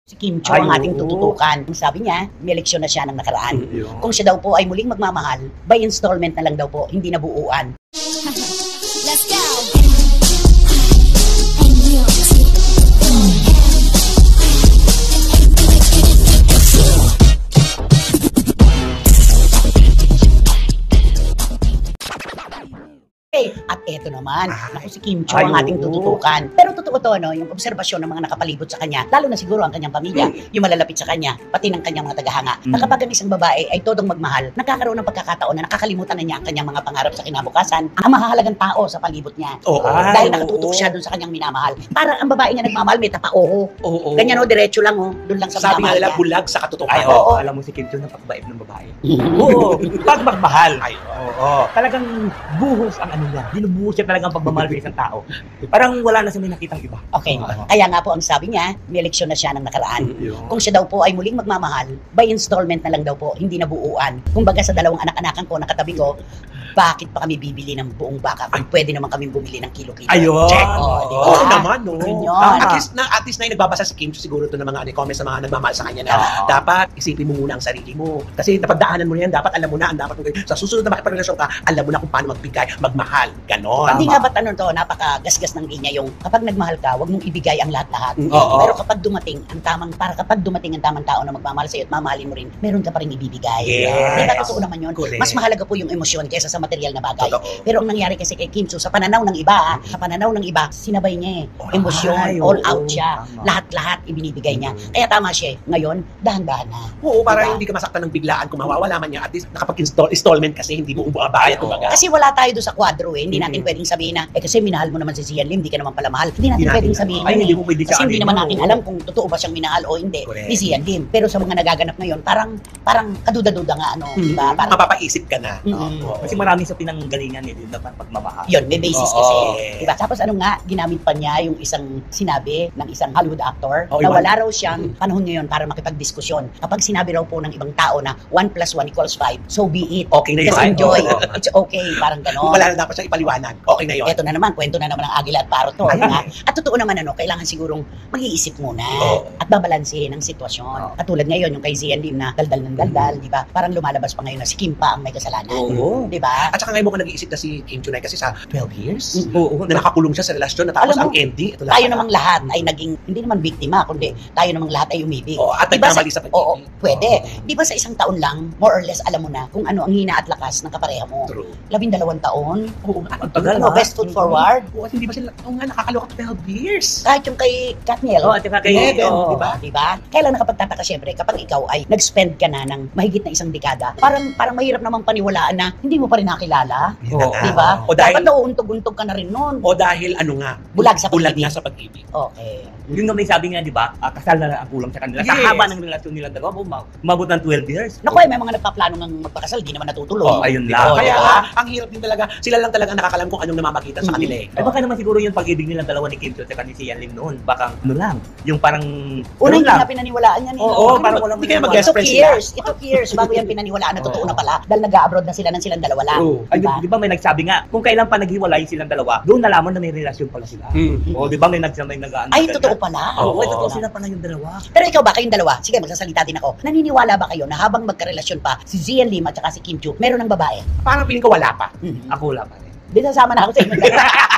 Si Kim Cho ang ating tututukan. Sabi niya, may eleksyon na siya ng nakaraan. Kung siya daw po ay muling magmamahal, by installment na lang daw po, hindi na buuan. Let's go! At eto naman, naku si Kim Cho ang ating tututukan. Pero totoo to, no, yung obserbasyon ng mga nakapalibot sa kanya, lalo na siguro ang kanyang pamilya, yung malalapit sa kanya, pati ng kanyang mga tagahanga, na kapag ang isang babae ay todong magmahal, nagkakaroon ng pagkakataon na nakakalimutan na niya ang kanyang mga pangarap sa kinabukasan, ang mahahalagang tao sa palibot niya. Dahil nakatutok siya dun sa kanyang minamahal. Para ang babae nga nagmamahal, may tapa-oho. Ganyan o, diretso lang o, dun lang sa sabi minamahal nga nila, niya. bulag sa katotohanan. Ay, oo. Alam mo si Kim Cho na pagbaib ng babae. Oo. Pag magmahal. Ay, oo. Talagang buhos ang ano niya. Binubuhos siya talagang pagmamahal sa isang tao. Parang wala na siya may nakitang iba. Okay. Kaya nga po ang sabi niya, may eleksyon na siya ng nakaraan. Kung siya daw po ay muling magmamahal, by installment na lang daw po, hindi na buuan. Kumbaga sa dalawang anak-anakan ko, nakatabi ko, bakit pa kami bibili ng buong baka kung pwede naman kami bumili ng kilo-kilo? Ayun. Check. Diba? Oo naman, no? Yun yun. At least na yung nagbabasa si Kim Cho, siguro ito ng mga comments sa mga nagmamahal sa kanya na dapat isipin mo muna ang sarili mo. Kasi napagdaanan mo na yan, dapat alam mo na ang dapat mo. Sa susunod na makipagrelasyon ka, alam mo na kung paano magbigay, magmahal. Ganon. Hindi nga ba't ano to, napaka-gasgas ng linya yung kapag nagmahal ka, wag mong ibigay ang lahat-lahat. Oo. Pero kapag dumating ang tamang tao na magmamahal sa iyo at mamahalin mo rin, meron ka pa rin ibibigay. Yes. Diba totoo naman yun? Correct. Mas mahalaga po yung emosyon kaysa sa material na bagay. Totoo. Pero ang nangyari kasi kay Kim Cho, sa pananaw ng iba, sinabay niya emosyon, all out siya. Tama. Lahat-lahat ibinibigay niya. Kaya tama siya. Ngayon, dahan-dahan na. Oo, para Diba? hindi ka masaktan ng biglaan kung mawawala man niya. At least nakapag-installment kasi hindi mo ubuabayad. Kumbaga. Kasi wala tayo doon sa kwadro eh. Hindi natin pwedeng sabihin na, kasi minahal mo naman si Zian Lim, hindi ka naman pala mahal. Hindi natin pwedeng sabihin Ay, yun hindi mo pwede Kasi hindi sabihin naman yun, natin oo. alam kung totoo ba siyang minahal o hindi Correct. ni Zian Lim. Pero sa mga nagaganap ngayon, parang kaduda-duda nga ano, di ba? Parang, Mapapaisip ka na. Oo. Kasi marami sa pinanggalingan nila dapat pagmamahal. yun, may basis Oo. kasi. Diba? Tapos ano nga, ginamit pa niya yung isang sinabi ng isang Hollywood actor Oh, na Iwan. wala raw siyang panahon ngayon para makipagdiskusyon. Kapag sinabi raw po ng ibang tao na 1 + 1 = 5, so be it. Okay na yun. Just enjoy. Oo. It's okay. Parang Kung ganon. wala na dapat siya ipaliwanag. Okay na yun. Eto na naman, kwento na naman ng Agila at Parot to. Diba? At totoo naman kailangan sigurong mag-iisip muna at babalansehin ang sitwasyon. Katulad ngayon, yung kay Zian Lim na daldal ng daldal, di ba? Parang lumalabas pa ngayon na si Kim pa ang may kasalanan. Oo. Di ba? At saka ngayon mo ka nag-iisip na si Kim Cho kasi sa 12 years, Oo. na nakakulong siya sa relasyon, na tapos Alam mo, ang ending, ito Tayo namang lahat ay naging, hindi naman biktima, kundi tayo namang lahat ay umibig. Oo, at Di ba nagkamali sa pag-ibig. Oo, pwede. Di ba sa isang taon lang, more or less, alam mo na kung ano ang hina at lakas ng kapareha mo. True. 12 taon. Oo nga. Ang tagal, Ano, ha? best foot forward. Oo, kasi hindi ba sila, oo nga, nakakaloka 12 years. Kahit yung kay Katniel. Oo, at saka kay- Eleven, oo. di ba? Kailan nakapagtataka syempre kapag ikaw ay nag-spend ka na ng mahigit na isang dekada, parang mahirap namang paniwalaan na hindi mo pa rin nakilala. Oo. Di ba? O dahil, Dapat nauuntog-untog ka na rin noon. o dahil ano nga, Bulag sa bulag pag-ibig. nga sa pag-ibig. Okay. Yung nga may sabi nga, di ba, kasal na ang kulang sa kanila. Sa Yes. haba ng relasyon nila dalawa, umabot ng 12 years. Naku, may mga nagpaplano ng magpakasal, di naman natutuloy. Oh, ayun lang. Oo, Kaya diba? nga, ang hirap din talaga, sila lang talaga ang nakakalam kung anong namamagitan sa kanila eh. Ay baka naman siguro yung pag-ibig nilang dalawa ni Kim Cho at ni Zian Lim noon. Baka ano lang, yung parang Una hindi lang. na pinaniwalaan yan. Oo, Ano, parang walang Hindi kaya pinaniwala. mag-guest friend sila. It took years bago yan pinaniwalaan na totoo na pala. Dahil nag-abroad na sila ng silang dalawa lang. Oo. Ay, Diba? di ba may nagsabi nga, kung kailan pa naghiwalay silang dalawa, doon nalaman na may relasyon pala sila. O, di ba may nag-ano. Ay, totoo pala. Oo, Oo. totoo sila pala yung dalawa. Pero ikaw ba, kayong dalawa, sige magsasalita din ako, naniniwala ba kayo na habang magkarelasyon pa si Zian Lim at saka si Kim Cho, meron ng babae? Parang piling ko wala pa. Ako wala pa rin. Di sasama na ako sa inyo.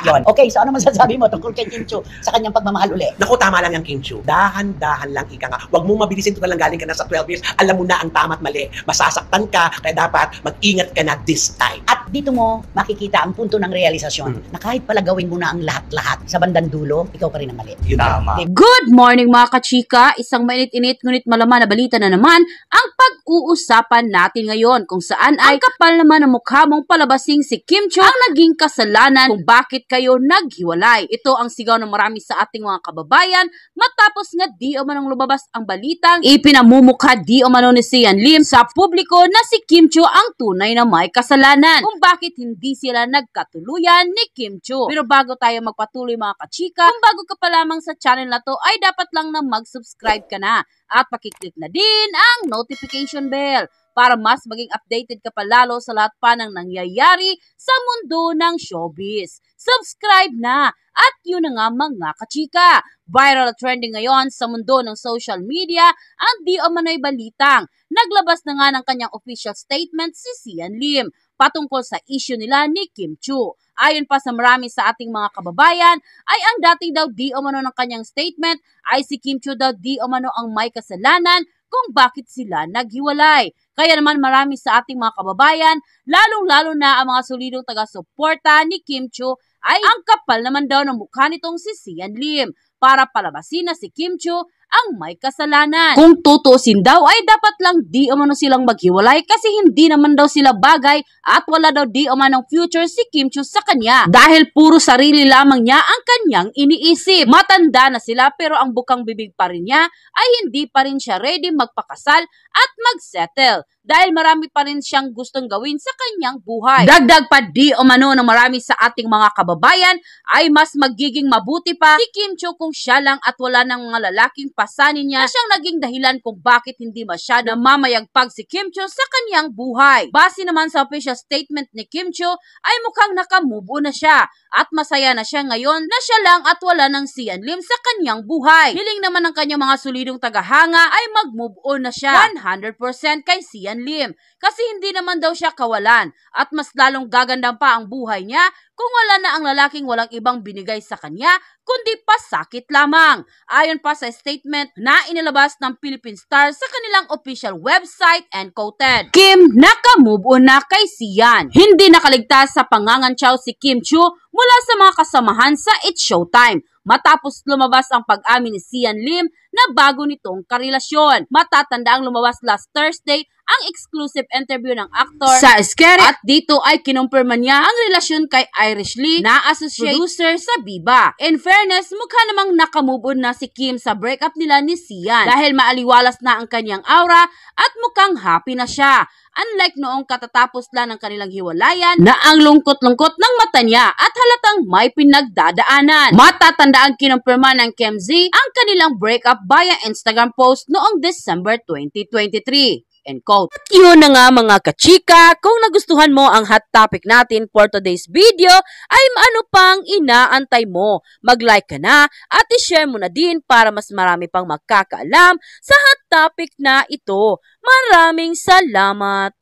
Yun. Okay, so ano masasabi mo tungkol kay Kim Cho sa kanyang pagmamahal uli? Naku, tama lang yung Kim Cho. Dahan-dahan lang ika nga. Huwag mong mabilisin ito lang galing ka na sa 12 years. Alam mo na ang tama at mali. Masasaktan ka, kaya dapat mag-ingat ka na this time. At dito mo makikita ang punto ng realisasyon na kahit pala gawin mo na ang lahat-lahat sa bandang dulo, ikaw pa rin ang mali. Yun Tama. Okay. Good morning mga kachika! Isang mainit-init ngunit malaman na balita na naman ang pag-uusapan natin ngayon kung saan ay ang kapal naman ng mukha mong palabasing si Kim Cho ang naging kasalanan kung bakit kayo naghiwalay. Ito ang sigaw ng marami sa ating mga kababayan matapos nga di o manong lumabas ang balitang ipinamumukha di o mano ni Zian Lim sa publiko na si Kim Cho ang tunay na may kasalanan kung bakit hindi sila nagkatuluyan ni Kim Cho. Pero bago tayo magpatuloy mga kachika, kung bago ka pa lamang sa channel na to ay dapat lang na mag-subscribe ka na at pakiclick na din ang notification bell para mas maging updated ka pa lalo sa lahat pa ng nangyayari sa mundo ng showbiz. Subscribe na! At yun na nga mga kachika, viral at trending ngayon sa mundo ng social media ang di umano'y balitang. Naglabas na nga ng kanyang official statement si Sian Lim patungkol sa issue nila ni Kim Chiu. Ayon pa sa marami sa ating mga kababayan, ay ang dati daw di umano ng kanyang statement ay si Kim Chiu daw di umano ang may kasalanan kung bakit sila naghiwalay. Kaya naman marami sa ating mga kababayan, lalong-lalo na ang mga solidong taga-suporta ni Kim Chiu ay ang kapal naman daw ng mukha nitong si Sian Lim para palabasin na si Kim Chiu ang may kasalanan. Kung tutuusin daw ay dapat lang di umano silang maghiwalay kasi hindi naman daw sila bagay at wala daw di umanong future si Kim Chiu sa kanya dahil puro sarili lamang niya ang kanyang iniisip. Matanda na sila pero ang bukang bibig pa rin niya ay hindi pa rin siya ready magpakasal at magsettle dahil marami pa rin siyang gustong gawin sa kanyang buhay. Dagdag pa di umano ng marami sa ating mga kababayan ay mas magiging mabuti pa si Kim Chiu kung siya lang at wala ng mga lalaking pasanin niya na siyang naging dahilan kung bakit hindi masyado mamayagpag si Kim Chiu sa kanyang buhay. Base naman sa official statement ni Kim Chiu ay mukhang nakamove on na siya at masaya na siya ngayon na siya lang at wala ng Sian Lim sa kanyang buhay. Hiling naman ng kanyang mga solidong tagahanga ay mag-move on na siya 100% kay Sian Lim kasi hindi naman daw siya kawalan at mas lalong gaganda pa ang buhay niya kung wala na ang lalaking walang ibang binigay sa kanya kundi pasakit lamang. Ayon pa sa statement na inilabas ng Philippine Star sa kanilang official website and quoted, Kim, naka-move on na kay Sian. Hindi nakaligtas sa pangangantsaw si Kim Chiu mula sa mga kasamahan sa It's Showtime matapos lumabas ang pag-amin ni Sian Lim na bago nitong karelasyon. Matatanda ang lumabas last Thursday ang exclusive interview ng aktor sa Scary at dito ay kinumpirma niya ang relasyon kay Irish Lee na associate producer sa Viva. In fairness, mukha namang nakamove on na si Kim sa breakup nila ni Sian dahil maaliwalas na ang kanyang aura at mukhang happy na siya. Unlike noong katatapos lang ng kanilang hiwalayan na ang lungkot-lungkot ng mata niya at halatang may pinagdadaanan. Matatanda ang kinumpirma ng KMZ ang kanilang breakup via Instagram post noong December 2023. End quote. Yun na nga mga kachika, kung nagustuhan mo ang hot topic natin for today's video, ay ano pang inaantay mo? Mag-like ka na at i-share mo na din para mas marami pang magkakaalam sa hot topic na ito. Maraming salamat!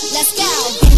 Let's go.